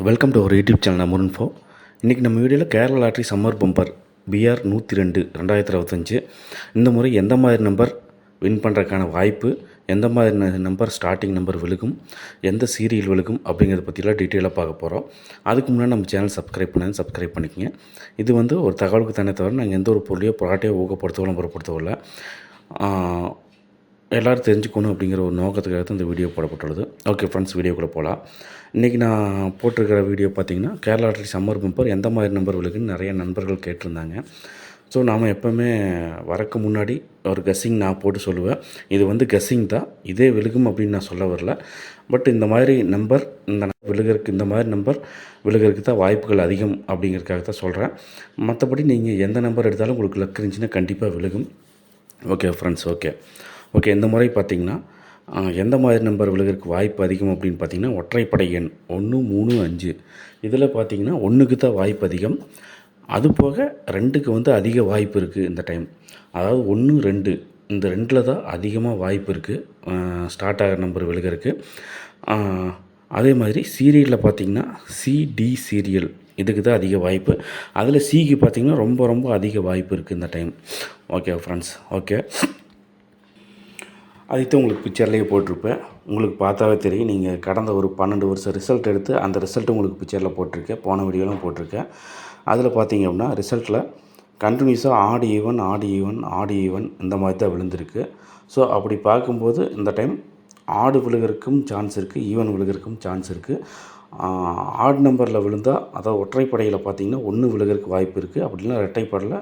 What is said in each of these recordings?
Welcome to ஒரு YouTube channel முருன் ஃபோ. இன்றைக்கி நம்ம வீடியோவில் Kerala lottery summer bumper PR 102 2025 இந்த முறை எந்த மாதிரி நம்பர் வின் பண்ணுறதுக்கான வாய்ப்பு, எந்த மாதிரி நம்பர் ஸ்டார்டிங் நம்பர் விழுகும், எந்த சீரியல் விழுகும் அப்படிங்கிறத பற்றிலாம் டீட்டெயிலாக பார்க்க போகிறோம். அதுக்கு முன்னாடி நம்ம சேனல் சப்ஸ்கிரைப் பண்ணிக்கங்க. இது ஒரு தகவலுக்கு தானே தவிர நாங்கள் எந்த ஒரு பொருளையோ ப்ராடக்டையோ ஊக்கப்படுத்தவோ விளம்பரப்படுத்தவில்லை. எல்லோரும் தெரிஞ்சுக்கணும் அப்படிங்கிற ஒரு நோக்கத்துக்காக தான் இந்த வீடியோ போடப்பட்டுள்ளது. ஓகே ஃப்ரெண்ட்ஸ், வீடியோக்குள்ளே போகலாம். இன்றைக்கி நான் போட்டிருக்கிற வீடியோ பார்த்திங்கன்னா கேரளா லாட்டரி சம்மர் பம்பர் எந்த மாதிரி நம்பர் விழுகுன்னு நிறைய நண்பர்கள் கேட்டிருந்தாங்க. ஸோ நாம் எப்போவுமே வரக்கு முன்னாடி ஒரு கெஸ்ஸிங் நான் போட்டு சொல்லுவேன். இது கெஸ்ஸிங் தான், இதே விழுகும் அப்படின்னு நான் சொல்ல வரல. பட் இந்த மாதிரி நம்பர் இந்த மாதிரி நம்பர் விழுகிறதுக்கு தான் வாய்ப்புகள் அதிகம் அப்படிங்கிறதுக்காக தான் சொல்கிறேன். மற்றபடி நீங்கள் எந்த நம்பர் எடுத்தாலும் உங்களுக்கு லக் இருந்துச்சுன்னா கண்டிப்பாக விழுகும். ஓகே ஃப்ரெண்ட்ஸ், ஓகே இந்த முறை பார்த்திங்கன்னா எந்த மாதிரி நம்பர் விழுகிறதுக்கு வாய்ப்பு அதிகம் அப்படின்னு பார்த்திங்கன்னா ஒற்றைப்படை எண் 1, 3, 5 இதில் பார்த்திங்கன்னா 1க்கு தான் வாய்ப்பு அதிகம். அதுபோக 2க்கு அதிக வாய்ப்பு இருக்குது இந்த டைம். அதாவது 1, 2 இந்த 2ல் தான் அதிகமாக வாய்ப்பு இருக்குது ஸ்டார்ட் ஆகிற நம்பர் விழுகிறதுக்கு. அதே மாதிரி சீரியலில் பார்த்திங்கன்னா சிடி சீரியல் இதுக்கு தான் அதிக வாய்ப்பு. அதில் சிக்கு பார்த்திங்கன்னா ரொம்ப ரொம்ப அதிக வாய்ப்பு இருக்குது இந்த டைம். ஓகே ஃப்ரெண்ட்ஸ், அதுக்கு உங்களுக்கு பிக்சர்லேயே போட்டிருப்பேன். உங்களுக்கு பார்த்தாவே தெரியும். நீங்கள் கடந்த ஒரு 12 வருஷம் ரிசல்ட் எடுத்து அந்த ரிசல்ட்டு உங்களுக்கு பிக்சரில் போட்டிருக்கேன், போன வீடியோலாம் போட்டிருக்கேன். அதில் பார்த்தீங்க அப்படின்னா ரிசல்ட்டில் கண்டினியூஸாக ஆட் ஈவன் இந்த மாதிரி தான் விழுந்திருக்கு. ஸோ அப்படி பார்க்கும்போது இந்த டைம் ஆடு விழுகிறதுக்கும் சான்ஸ் இருக்குது, ஈவன் விழுகிறதுக்கும் சான்ஸ் இருக்குது. ஆட் நம்பரில் விழுந்தால், அதாவது ஒற்றைப்படையில் பார்த்திங்கன்னா 1 விழுகிறதுக்கு வாய்ப்பு இருக்குது. அப்படின்னா இரட்டைப்படையில்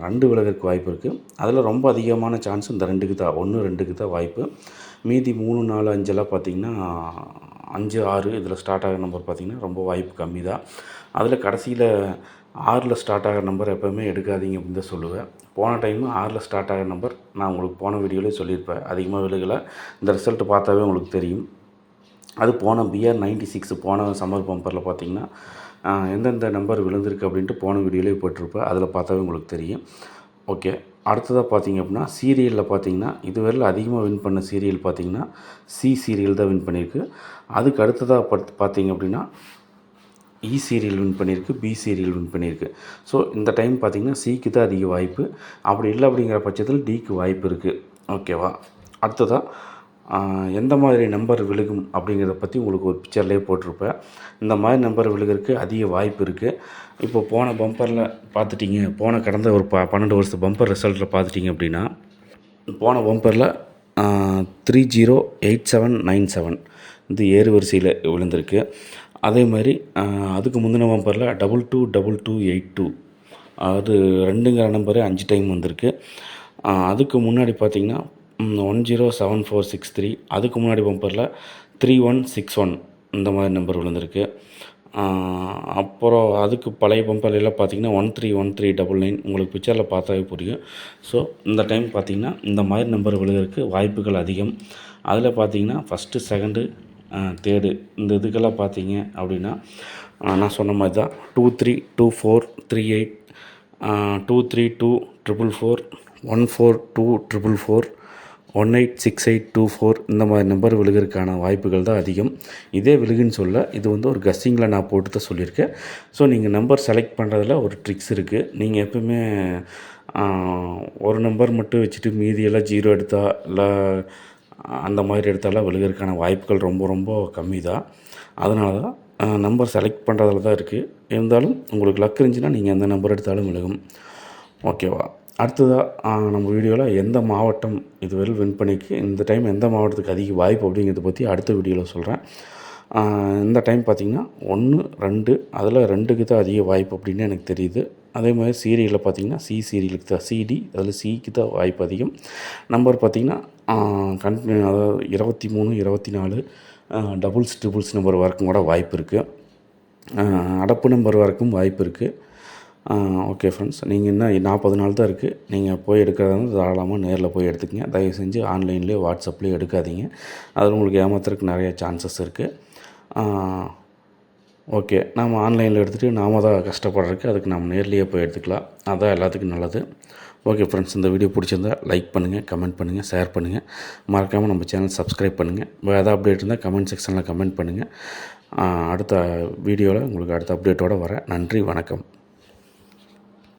2 விழுகிறதுக்கு வாய்ப்பு இருக்குது. அதில் ரொம்ப அதிகமான சான்ஸ் இந்த 2க்கு தான், 1, 2க்கு தான் வாய்ப்பு. மீதி 3, 4, 5 பார்த்திங்கன்னா 5, 6 இதில் ஸ்டார்ட் ஆகிற நம்பர் பார்த்திங்கன்னா ரொம்ப வாய்ப்பு கம்மி தான். அதில் கடைசியில் 6ல் ஸ்டார்ட் ஆகிற நம்பர் எப்போவுமே எடுக்காதீங்க அப்படின்னு தான் சொல்லுவேன். போன டைமு 6ல் ஸ்டார்ட் ஆகிற நம்பர் நான் உங்களுக்கு போன வீடியோலேயே சொல்லியிருப்பேன், அதிகமாக விழுகலை. இந்த ரிசல்ட் பார்த்தாவே உங்களுக்கு தெரியும். அது போன பிஆர் 96 போன சம்மர் பம்பரில் பார்த்திங்கன்னா எந்தெந்த நம்பர் விழுந்திருக்கு அப்படின்ட்டு போன வீடியோலேயே போட்டிருப்பேன். அதில் பார்த்தாவே உங்களுக்கு தெரியும். ஓகே, அடுத்ததாக பார்த்திங்க அப்படின்னா சீரியலில் பார்த்திங்கன்னா இதுவரையில் அதிகமாக வின் பண்ண சீரியல் பார்த்திங்கன்னா சி சீரியல் தான் வின் பண்ணியிருக்கு. அதுக்கு அடுத்ததாக பார்த்திங்க அப்படின்னா இ சீரியல் வின் பண்ணியிருக்கு, பி சீரியல் வின் பண்ணியிருக்கு. ஸோ இந்த டைம் பார்த்திங்கன்னா சிக்கு தான் அதிக வாய்ப்பு. அப்படி இல்லை அப்படிங்கிற பட்சத்தில் டிக்கு வாய்ப்பு இருக்குது. ஓகேவா, அடுத்ததாக எந்த மாதிரி நம்பர் விழுகும் அப்படிங்கிறத பற்றி உங்களுக்கு ஒரு பிக்சர்லேயே போட்டிருப்பேன். இந்த மாதிரி நம்பர் விழுகிறதுக்கு அதிக வாய்ப்பு இருக்குது. இப்போ போன பம்பரில் பார்த்துட்டிங்க, கடந்த ஒரு 12 வருஷத்து பம்பர் ரிசல்ட்டில் பார்த்துட்டிங்க அப்படின்னா போன பம்பரில் 308797 இது ஏறு வரிசையில் விழுந்திருக்கு. அதே மாதிரி அதுக்கு முந்தின பம்பரில் 222282 அது 2ங்கிற நம்பரு 5 டைம் வந்திருக்கு. அதுக்கு முன்னாடி பார்த்திங்கன்னா 107463 அதுக்கு முன்னாடி பம்பரில் 3161 இந்த மாதிரி நம்பர் விழுந்திருக்கு. அப்புறம் அதுக்கு பழைய பம்பர்லாம் பார்த்திங்கன்னா 131399 உங்களுக்கு பிக்சரில் பார்த்தாவே புரியும். ஸோ இந்த டைம் பார்த்திங்கன்னா இந்த மாதிரி நம்பர் விழுகிறதுக்கு வாய்ப்புகள் அதிகம். அதில் பார்த்திங்கன்னா ஃபஸ்ட்டு, செகண்டு, தேர்டு இந்த இதுக்கெல்லாம் பார்த்தீங்க அப்படின்னா நான் சொன்ன மாதிரி தான் 232438 232444 142444 186824 இந்த மாதிரி நம்பர் விழுகிறதுக்கான வாய்ப்புகள் தான் அதிகம். இதே விழுகுன்னு சொல்ல, இது ஒரு கஸ்ஸிங்கில் நான் போட்டு தான் சொல்லியிருக்கேன். ஸோ நீங்கள் நம்பர் செலக்ட் பண்ணுறதுல ஒரு ட்ரிக்ஸ் இருக்குது. நீங்கள் எப்பவுமே ஒரு நம்பர் மட்டும் வச்சுட்டு மீதியெல்லாம் 0 எடுத்தால் இல்லை அந்த மாதிரி எடுத்தாலும் விழுகிறதுக்கான வாய்ப்புகள் ரொம்ப ரொம்ப கம்மி தான். அதனால தான் நம்பர் செலக்ட் பண்ணுறதுல தான் இருக்குது. இருந்தாலும் உங்களுக்கு லக் இருந்துச்சுன்னா நீங்கள் எந்த நம்பர் எடுத்தாலும் விழுகும். ஓகேவா, அடுத்ததாக நம்ம வீடியோவில் எந்த மாவட்டம் இதுவரை வின் பண்ணிக்கு, இந்த டைம் எந்த மாவட்டத்துக்கு அதிக வாய்ப்பு அப்படிங்கிறத பற்றி அடுத்த வீடியோவில் சொல்கிறேன். இந்த டைம் பார்த்திங்கன்னா 1, 2 அதில் 2க்கு தான் அதிக வாய்ப்பு அப்படின்னு எனக்கு தெரியுது. அதே மாதிரி சீரியலில் பார்த்திங்கன்னா சி சீரியலுக்கு தான், சிடி அதில் சிக்கு தான் வாய்ப்பு அதிகம். நம்பர் பார்த்திங்கன்னா அதாவது 23, 24 டபுள்ஸ் ட்ரிபிள்ஸ் நம்பர் வரைக்கும் கூட வாய்ப்பு இருக்குது. அடப்பு நம்பர் வரைக்கும் வாய்ப்பு இருக்குது. ஓகே ஃப்ரெண்ட்ஸ், நீங்கள் இன்னும் 40 நாள் தான் இருக்குது. நீங்கள் போய் எடுக்கிறதா தாராளமாக நேரில் போய் எடுத்துக்கங்க. தயவு செஞ்சு ஆன்லைன்லேயே வாட்ஸ்அப்லேயே எடுக்காதீங்க. அதில் உங்களுக்கு ஏமாத்துறதுக்கு நிறைய சான்சஸ் இருக்குது. ஓகே, நாம் ஆன்லைனில் எடுத்துகிட்டு நாம் தான் கஷ்டப்படுறதுக்கு அதுக்கு நம்ம நேர்லேயே போய் எடுத்துக்கலாம். அதுதான் எல்லாத்துக்கும் நல்லது. ஓகே ஃப்ரெண்ட்ஸ், இந்த வீடியோ பிடிச்சிருந்தா லைக் பண்ணுங்கள், கமெண்ட் பண்ணுங்கள், ஷேர் பண்ணுங்கள். மறக்காமல் நம்ம சேனல் சப்ஸ்கிரைப் பண்ணுங்கள். வேறு எதாவது அப்டேட் இருந்தால் கமெண்ட் செக்ஷனில் கமெண்ட் பண்ணுங்கள். அடுத்த வீடியோவில் உங்களுக்கு அடுத்த அப்டேட்டோடு வரேன். நன்றி, வணக்கம்.